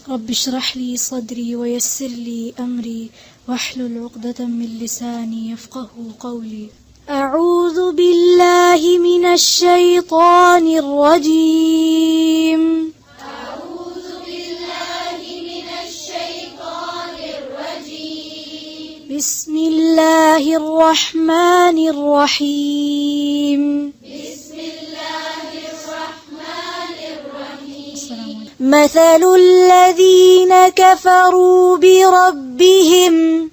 رب اشرح لي صدري ويسر لي أمري واحلل عقدة من لساني يفقه قولي. أعوذ بالله من الشيطان الرجيم. أعوذ بالله من الشيطان الرجيم. بسم الله الرحمن الرحيم. بسم الله الرحمن الرحيم. مثل الذين كفروا بربهم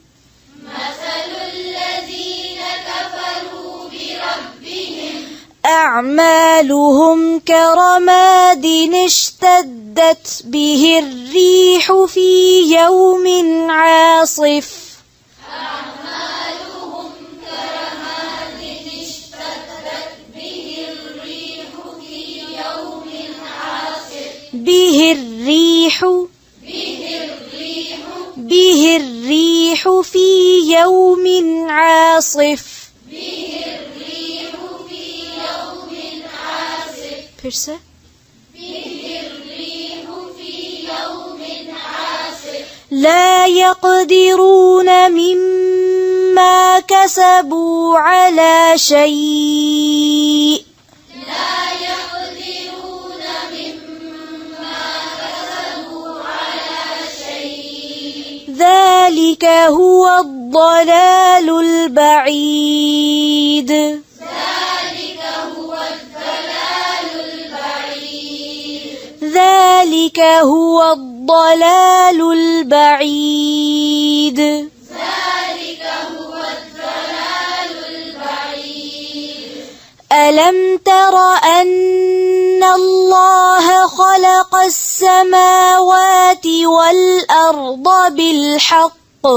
أعمالهم كرماد اشتدت به الريح في يوم عاصف به الريح في يوم عاصف. फिर से لا يقدرون مما كسبوا على شيء ذلك هو الضلال البعيد. ذلك هو الضلال البعيد. ألم تر أن الله خلق السماوات والأرض بالحق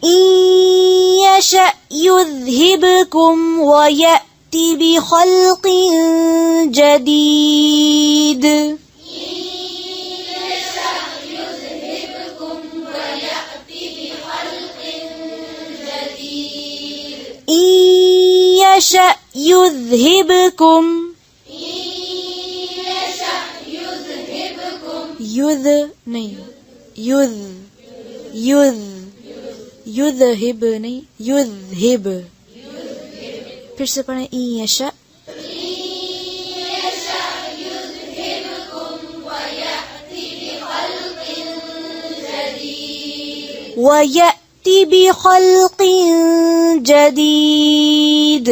إن يشأ يذهبكم ويأت بخلق جديد. إن يشأ يذهبكم يذهب नहीं युद्धिब. फिर से पढ़ें इन यशा वयअति बिखल्क़ जदीद.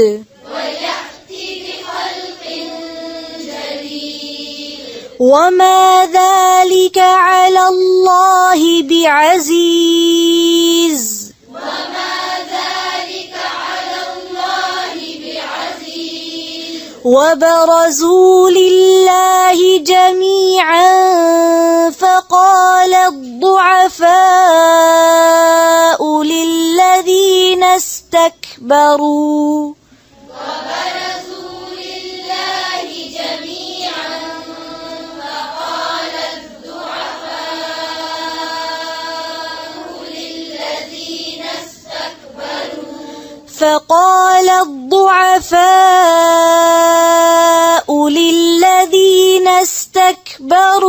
وما ذلك على الله بعزيز. وبرزوا لله جميعا فقال الضعفاء للذين استكبروا فقال الضعفاء للذين استكبروا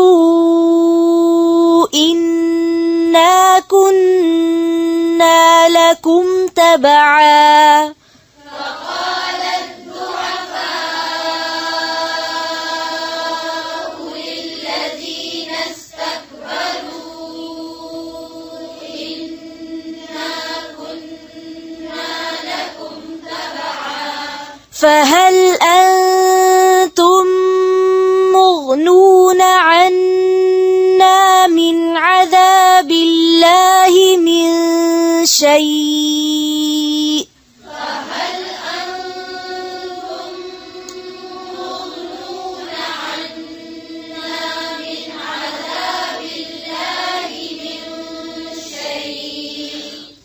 إنا كنا لكم تبعا فهل أنتم مغنون عنا من عذاب الله من شيء.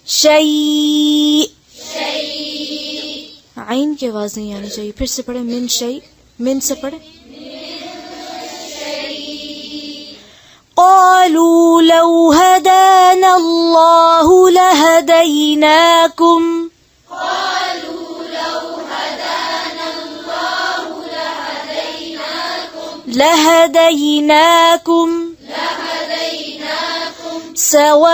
شيء आइन की आवाज नहीं आनी चाहिए. फिर से पढ़े मिन शई. मिन से पढ़े. قالوا لو هدانا الله لهديناكم لهديناكم سواء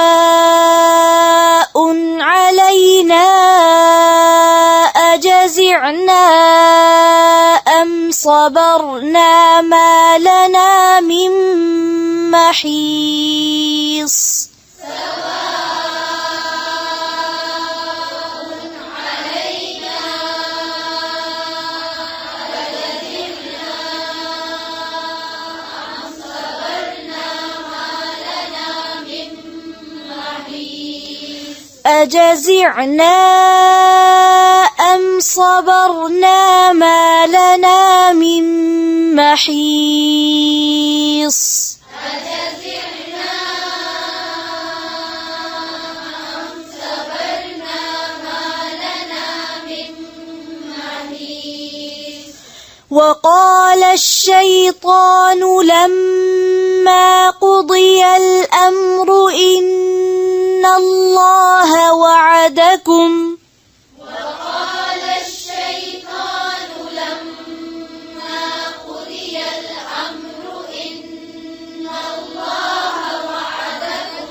علينا أجزعنا أم صبرنا ما لنا من محيص أجزعنا أم صبرنا ما لنا من محيص أجزعنا أم صبرنا ما لنا من محيص وقال الشيطان لما قضي الأمر إن الله وعدكم وقال الشيطان لما قضي الأمر إن الله وعدكم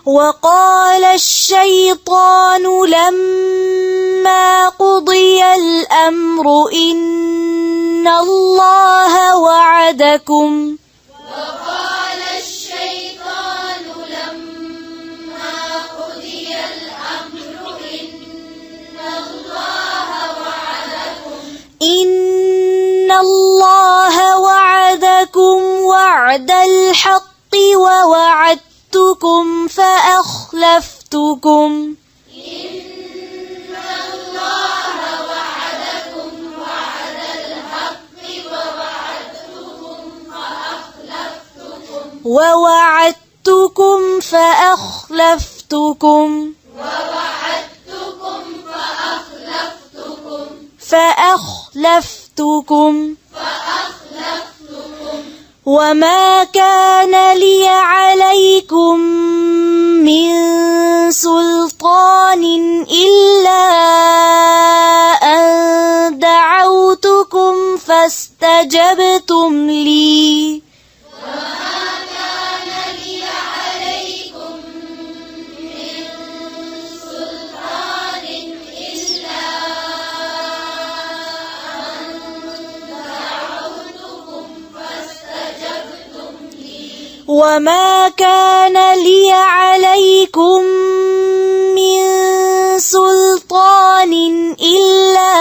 وقال الشيطان لما قضي الأمر إن الله وعدكم وقال الشيطان لما قضي الأمر إن الله وعدكم وعد الحق ووعدتكم فأخلفتكم إن الله وعدكم وعد الحق ووعدتكم فأخلفتكم وما كان لي عليكم من سلطان إلا أن دعوتكم فاستجبتم لي وما كان لي عليكم من سلطان إلا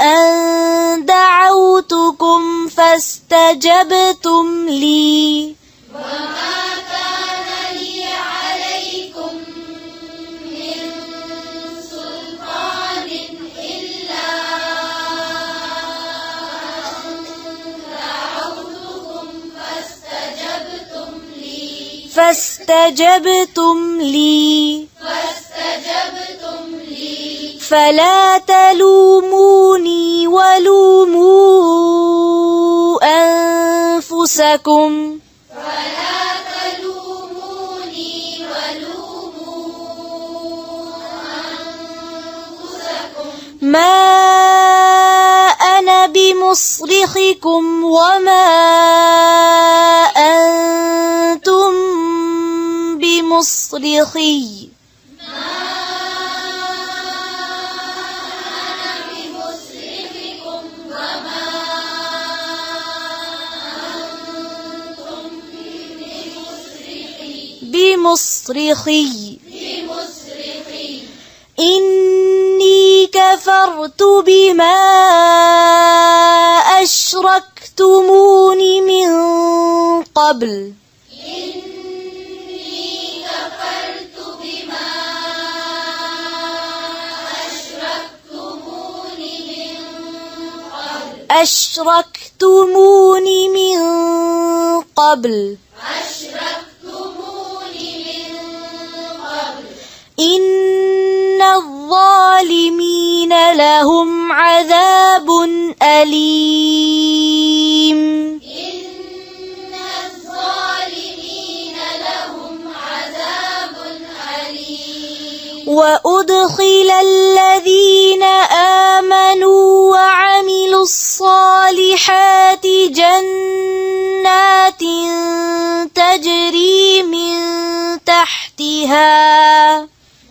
أن دعوتكم فاستجبتم لي وما كان لي عليكم من سلطان إلا فاستجبتم لي فلا تلوموني ولوموا أنفسكم ما أنا بمصرخكم وما أنتم بمصرخي بمصرخي إني كفرت بما أشركتمون من قبل أشركتمون من قبل إن الظالمين لهم عذاب أليم وأدخل الذين آمنوا وعملوا الصالحات جنات تجري من تحتها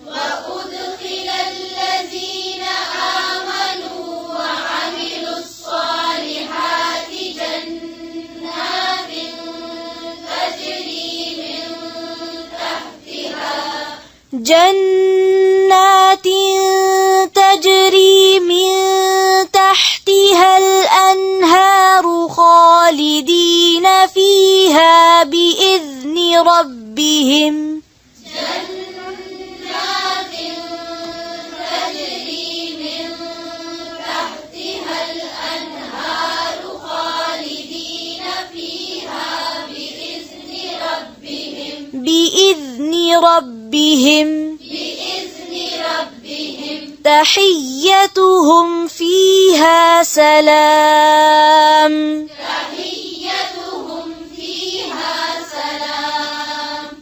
وأدخل الذين آمنوا وعملوا الصالحات جنات تجري من تحتها الأنهار خالدين فيها بإذن ربهم جنات تجري من تحتها الأنهار خالدين فيها بإذن ربهم تحيتهم فيها سلام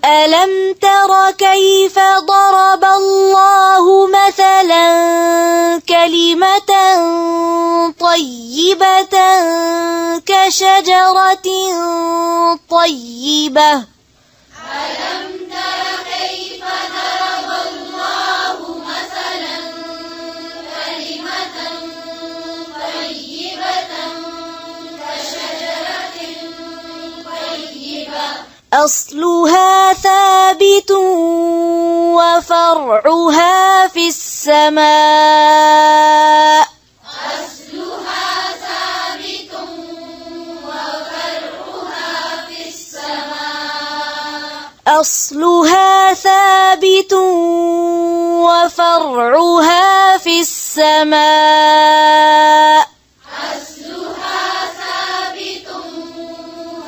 ألم تر كيف ضرب الله مثلا كلمة طيبة كشجرة طيبة ألم تر كيف ضرب الله مثلا كلمة طيبة كشجرة طيبة أصلها ثابت وفرعها في السماء أصلها ثابت وفرعها في السماء أصلها ثابت وفرعها في السماء أصلها ثابت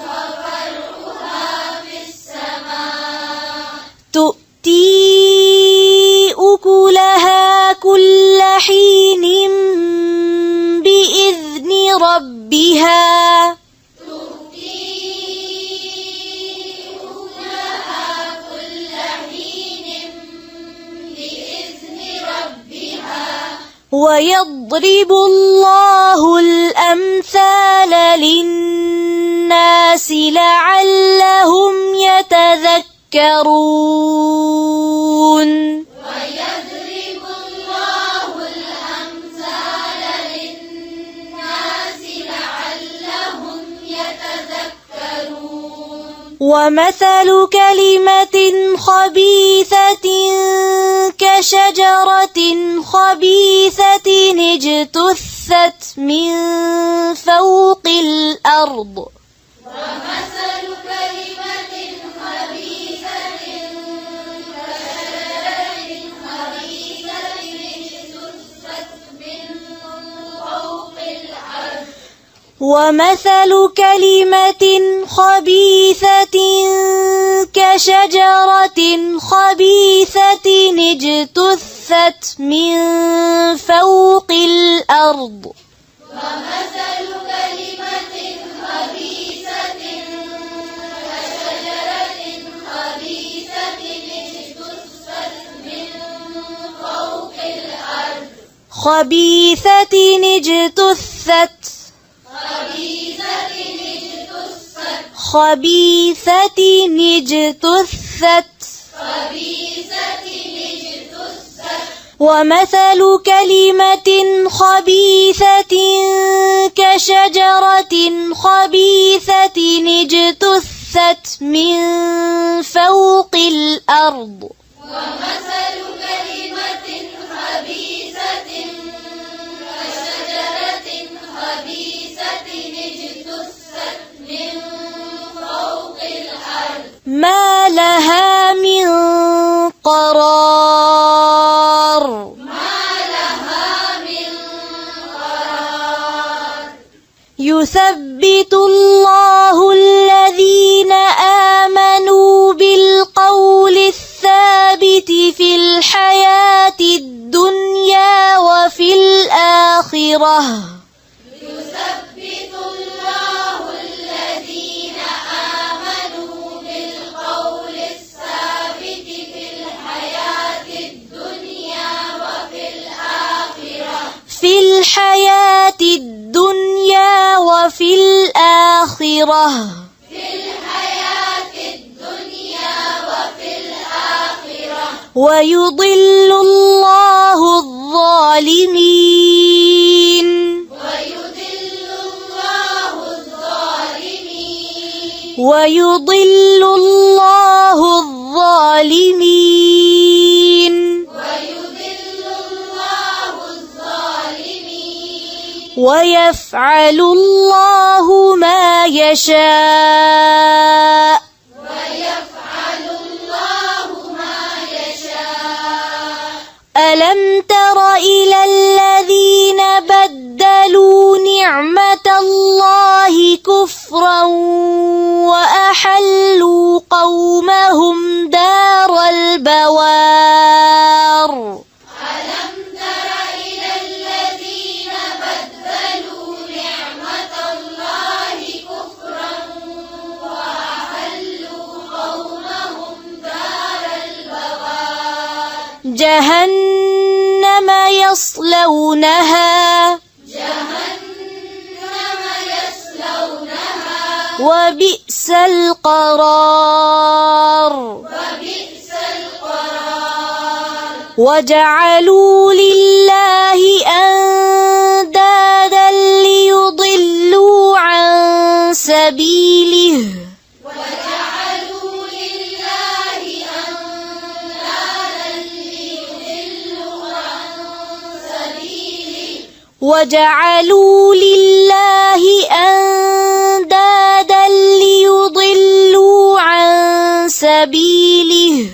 وفرعها في السماء تؤتي أكلها كل حين بإذن ربها ويضرب الله الأمثال للناس لعلهم يتذكرون ويضرب الله الأمثال للناس لعلهم يتذكرون ومثل كلمة خبيثة كشجرة خبيثة اجتثت من فوق الأرض ومثل كلمة خبيثة كشجرة خبيثة اجتثت من فوق الأرض ومثل كلمة خبيثة كشجرة خبيثة اجتثت من فوق الأرض ومثل كلمة خبيثة كشجرة خبيثة اجتثت من فوق الأرض خبيثة اجتثت ومثل كلمة خبيثة كشجرة خبيثة اجتثت من فوق الأرض ومثل كلمة خبيثة كشجرة خبيثة اجتثت من فوق الأرض ما لها من قرار ما لها من قرار يثبت الله الذين آمنوا بالقول الثابت في الحياة الدنيا وفي الآخرة يثبت الله الذين آمنوا بالقول الثابت في الحياة الدنيا وفي الآخرة في الحياة الدنيا وفي الآخرة الآخرة ويضل الله الظالمين ويضل الله الظالمين ويفعل الله ما يشاء ألم تر إلى الذين بدلوا نعمة الله كفرا وأحلوا قومهم دار البوار ألم تر إلى الذين بدلوا نعمة الله كفرا وأحلوا قومهم دار البوار جهنم يصلونها وبئس القرار وجعلوا لله أندادا ليضلوا عن سبيله وجعلوا لله أندادا ليضلوا عن سبيله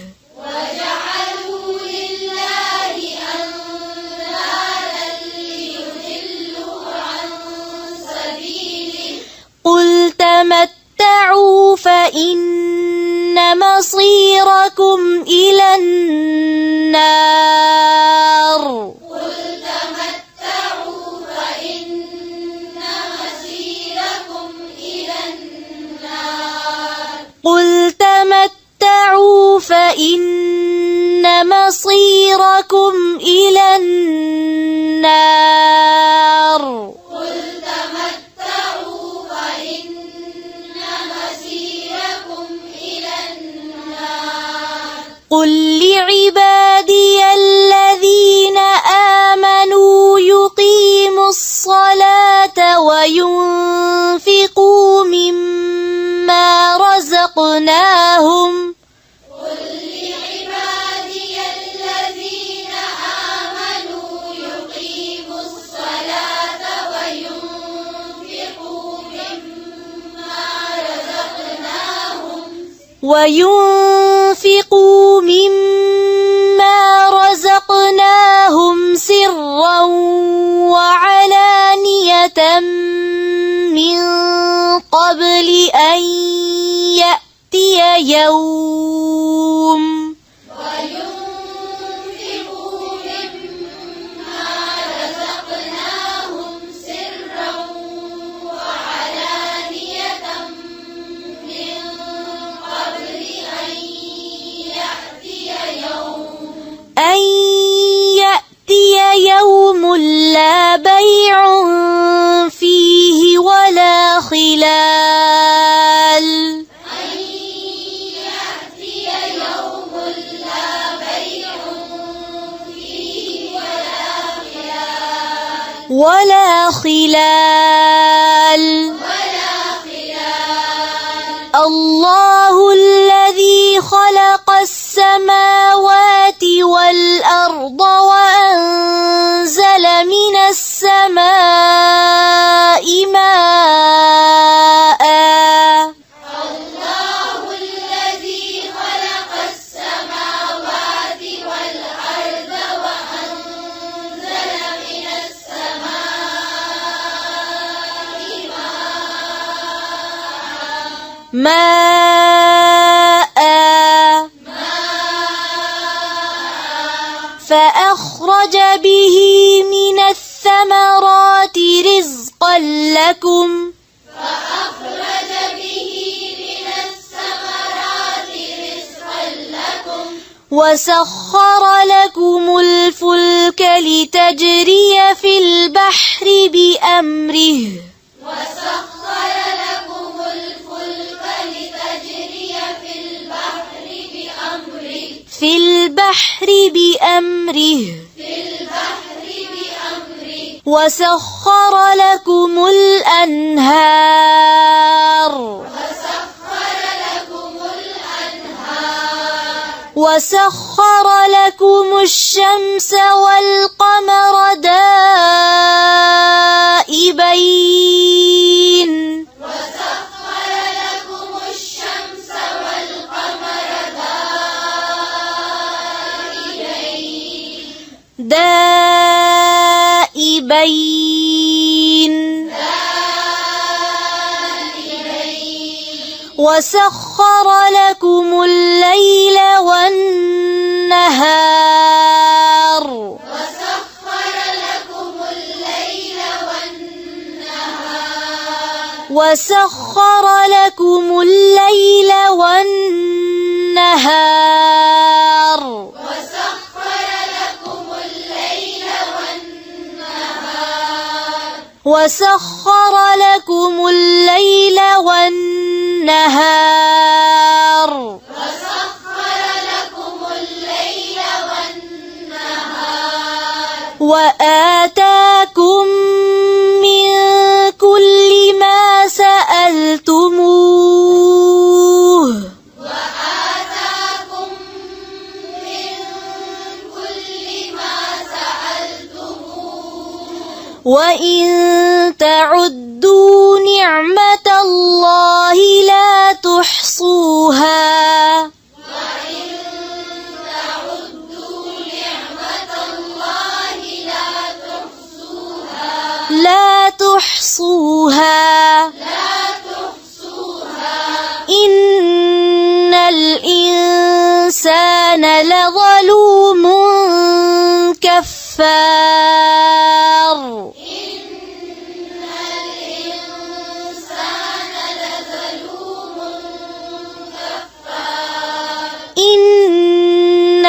قل تمتعوا فإن مصيركم إلى النار قل تمتعوا فإن مصيركم إلى النار قل لعبادي الذين آمنوا يقيموا الصلاة وينفقوا مما رزقناهم سرا وعلانية من قبل أن يأتي يوم يوم لا بيع فيه ولا خلال ولا خلال الله الذي خلق السماوات والأرض وأنزل من السماء ماء الله الذي خلق السماوات والأرض وأنزل من السماء ماء فأخرج به من الثمرات رزقا لكم وسخر لكم الفلك لتجري في البحر بأمره وسخر لكم الفلك في البحر بأمره وسخر لكم الأنهار وسخر لكم الشمس والقمر دائبين وسخر لكم الليل والنهار وسخر لكم الليل والنهار وسخر لكم الليل والنهار وآتاكم من كل ما سألتموه وإن تعدوا نعمة الله لا تحصوها إن الإنسان لظلوم كفار إن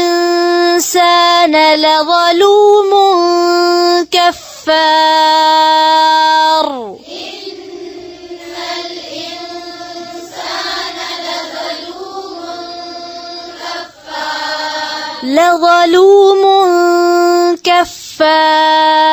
الإنسان لظلوم كفار لظلوم كفار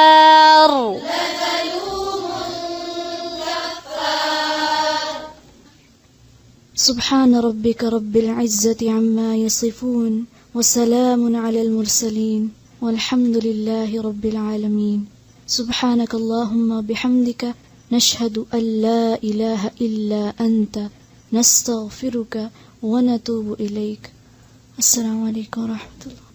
سبحان ربك رب العزة عما يصفون وسلام على المرسلين والحمد لله رب العالمين سبحانك اللهم بحمدك نشهد أن لا إله إلا أنت نستغفرك ونتوب إليك. السلام عليكم ورحمة الله.